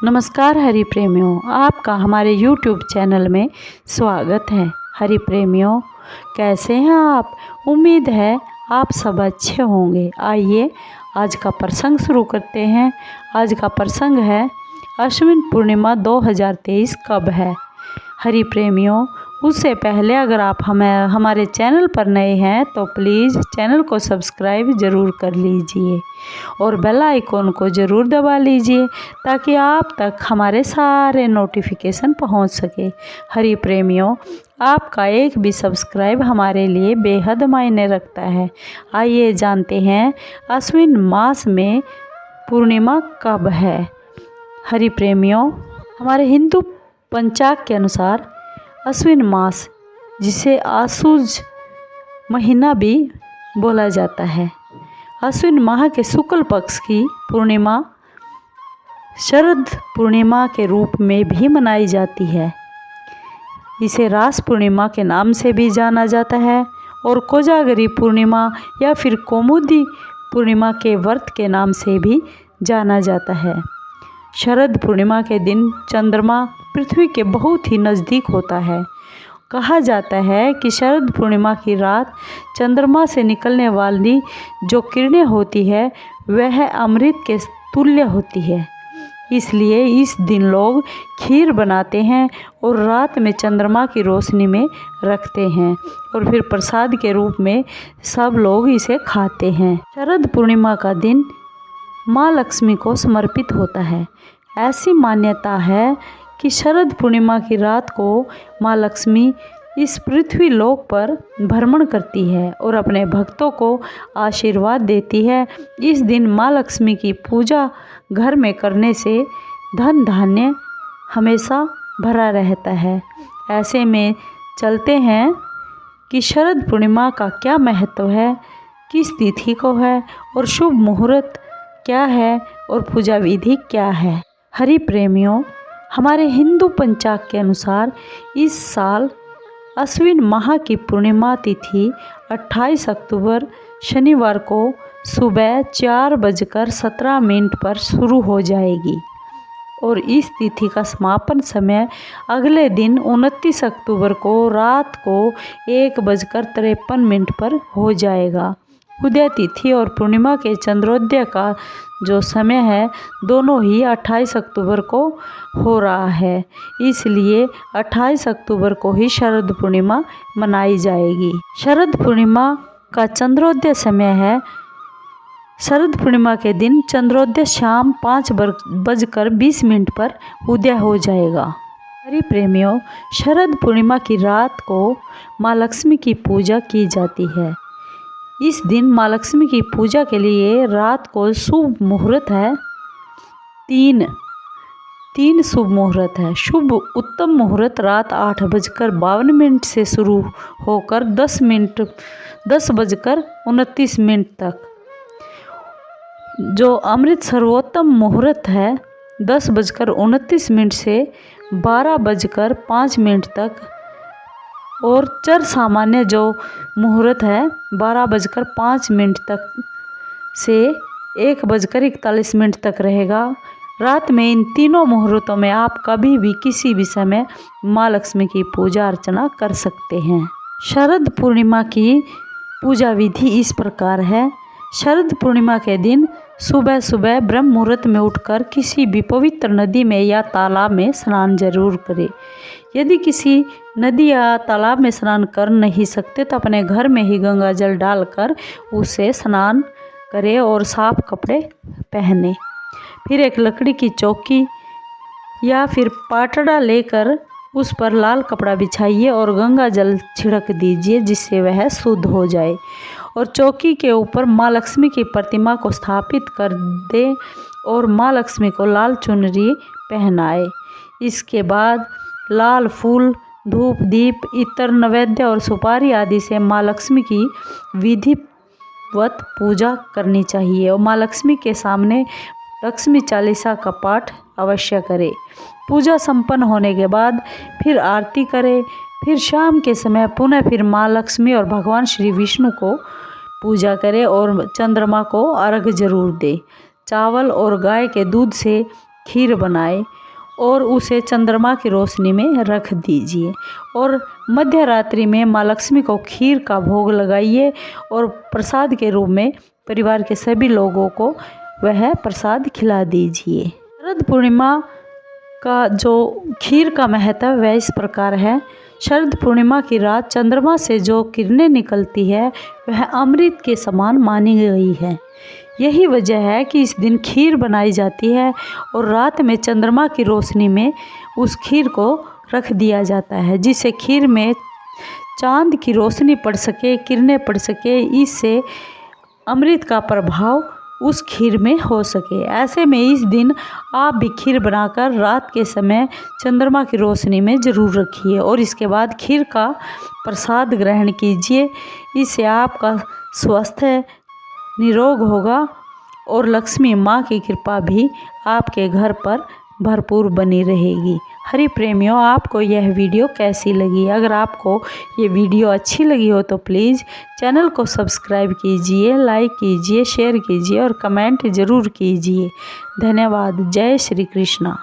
नमस्कार हरि प्रेमियों, आपका हमारे YouTube चैनल में स्वागत है। हरि प्रेमियों, कैसे हैं आप? उम्मीद है आप सब अच्छे होंगे। आइए आज का प्रसंग शुरू करते हैं। आज का प्रसंग है अश्विन पूर्णिमा 2023 कब है। हरि प्रेमियों, उससे पहले अगर आप हमारे चैनल पर नए हैं तो प्लीज़ चैनल को सब्सक्राइब ज़रूर कर लीजिए और बेल आइकॉन को ज़रूर दबा लीजिए ताकि आप तक हमारे सारे नोटिफिकेशन पहुंच सके। हरि प्रेमियों, आपका एक भी सब्सक्राइब हमारे लिए बेहद मायने रखता है। आइए जानते हैं अश्विन मास में पूर्णिमा कब है। हरि प्रेमियों, हमारे हिंदू पंचांग के अनुसार अश्विन मास, जिसे आशुज महीना भी बोला जाता है, अश्विन माह के शुक्ल पक्ष की पूर्णिमा शरद पूर्णिमा के रूप में भी मनाई जाती है। इसे रास पूर्णिमा के नाम से भी जाना जाता है और कोजागरी पूर्णिमा या फिर कौमुदी पूर्णिमा के व्रत के नाम से भी जाना जाता है। शरद पूर्णिमा के दिन चंद्रमा पृथ्वी के बहुत ही नज़दीक होता है। कहा जाता है कि शरद पूर्णिमा की रात चंद्रमा से निकलने वाली जो किरणें होती है वह अमृत के तुल्य होती है। इसलिए इस दिन लोग खीर बनाते हैं और रात में चंद्रमा की रोशनी में रखते हैं और फिर प्रसाद के रूप में सब लोग इसे खाते हैं। शरद पूर्णिमा का दिन माँ लक्ष्मी को समर्पित होता है। ऐसी मान्यता है कि शरद पूर्णिमा की रात को माँ लक्ष्मी इस पृथ्वी लोक पर भ्रमण करती है और अपने भक्तों को आशीर्वाद देती है। इस दिन माँ लक्ष्मी की पूजा घर में करने से धन धान्य हमेशा भरा रहता है। ऐसे में चलते हैं कि शरद पूर्णिमा का क्या महत्व है, किस तिथि को है और शुभ मुहूर्त क्या है और पूजा विधि क्या है। हरि प्रेमियों, हमारे हिंदू पंचांग के अनुसार इस साल अश्विन माह की पूर्णिमा तिथि 28 अक्टूबर शनिवार को सुबह 4:17 पर शुरू हो जाएगी और इस तिथि का समापन समय अगले दिन 29 अक्टूबर को रात को 1:53 पर हो जाएगा। उदय तिथि और पूर्णिमा के चंद्रोदय का जो समय है दोनों ही 28 अक्टूबर को हो रहा है, इसलिए 28 अक्टूबर को ही शरद पूर्णिमा मनाई जाएगी। शरद पूर्णिमा का चंद्रोदय समय है, शरद पूर्णिमा के दिन चंद्रोदय शाम 5:20 पर उदय हो जाएगा। हरि प्रेमियों, शरद पूर्णिमा की रात को माँ लक्ष्मी की पूजा की जाती है। इस दिन माँ लक्ष्मी की पूजा के लिए रात को शुभ मुहूर्त है। तीन शुभ मुहूर्त है। शुभ उत्तम मुहूर्त रात 8:52 से शुरू होकर 10:29 तक। जो अमृत सर्वोत्तम मुहूर्त है 10:29 से 12:05 तक और चर सामान्य जो मुहूर्त है 12:05 तक से 1:41 तक रहेगा। रात में इन तीनों मुहूर्तों में आप कभी भी किसी भी समय माँ लक्ष्मी की पूजा अर्चना कर सकते हैं। शरद पूर्णिमा की पूजा विधि इस प्रकार है। शरद पूर्णिमा के दिन सुबह सुबह ब्रह्म मुहूर्त में उठकर किसी भी पवित्र नदी में या तालाब में स्नान जरूर करें। यदि किसी नदी या तालाब में स्नान कर नहीं सकते तो अपने घर में ही गंगा जल डालकर उसे स्नान करें और साफ कपड़े पहने। फिर एक लकड़ी की चौकी या फिर पाटड़ा लेकर उस पर लाल कपड़ा बिछाइए और गंगा जल छिड़क दीजिए जिससे वह शुद्ध हो जाए और चौकी के ऊपर माँ लक्ष्मी की प्रतिमा को स्थापित कर दे और माँ लक्ष्मी को लाल चुनरी पहनाए। इसके बाद लाल फूल, धूप, दीप, इत्र, नैवेद्य और सुपारी आदि से माँ लक्ष्मी की विधिवत पूजा करनी चाहिए और माँ लक्ष्मी के सामने लक्ष्मी चालीसा का पाठ अवश्य करें। पूजा संपन्न होने के बाद फिर आरती करें। फिर शाम के समय पुनः फिर माँ लक्ष्मी और भगवान श्री विष्णु को पूजा करें और चंद्रमा को अर्घ जरूर दें। चावल और गाय के दूध से खीर बनाए और उसे चंद्रमा की रोशनी में रख दीजिए। और मध्य रात्रि में माँ लक्ष्मी को खीर का भोग लगाइए और प्रसाद के रूप में परिवार के सभी लोगों को वह प्रसाद खिला दीजिए। शरद पूर्णिमा का जो खीर का महत्व वह इस प्रकार है। शरद पूर्णिमा की रात चंद्रमा से जो किरणें निकलती है वह अमृत के समान मानी गई है। यही वजह है कि इस दिन खीर बनाई जाती है और रात में चंद्रमा की रोशनी में उस खीर को रख दिया जाता है, जिससे खीर में चांद की रोशनी पड़ सके, किरणें पड़ सके, इससे अमृत का प्रभाव उस खीर में हो सके। ऐसे में इस दिन आप भी खीर बनाकर रात के समय चंद्रमा की रोशनी में ज़रूर रखिए और इसके बाद खीर का प्रसाद ग्रहण कीजिए। इससे आपका स्वास्थ्य निरोग होगा और लक्ष्मी माँ की कृपा भी आपके घर पर भरपूर बनी रहेगी। हरि प्रेमियों, आपको यह वीडियो कैसी लगी? अगर आपको ये वीडियो अच्छी लगी हो तो प्लीज़ चैनल को सब्सक्राइब कीजिए, लाइक कीजिए, शेयर कीजिए और कमेंट ज़रूर कीजिए। धन्यवाद। जय श्री कृष्णा।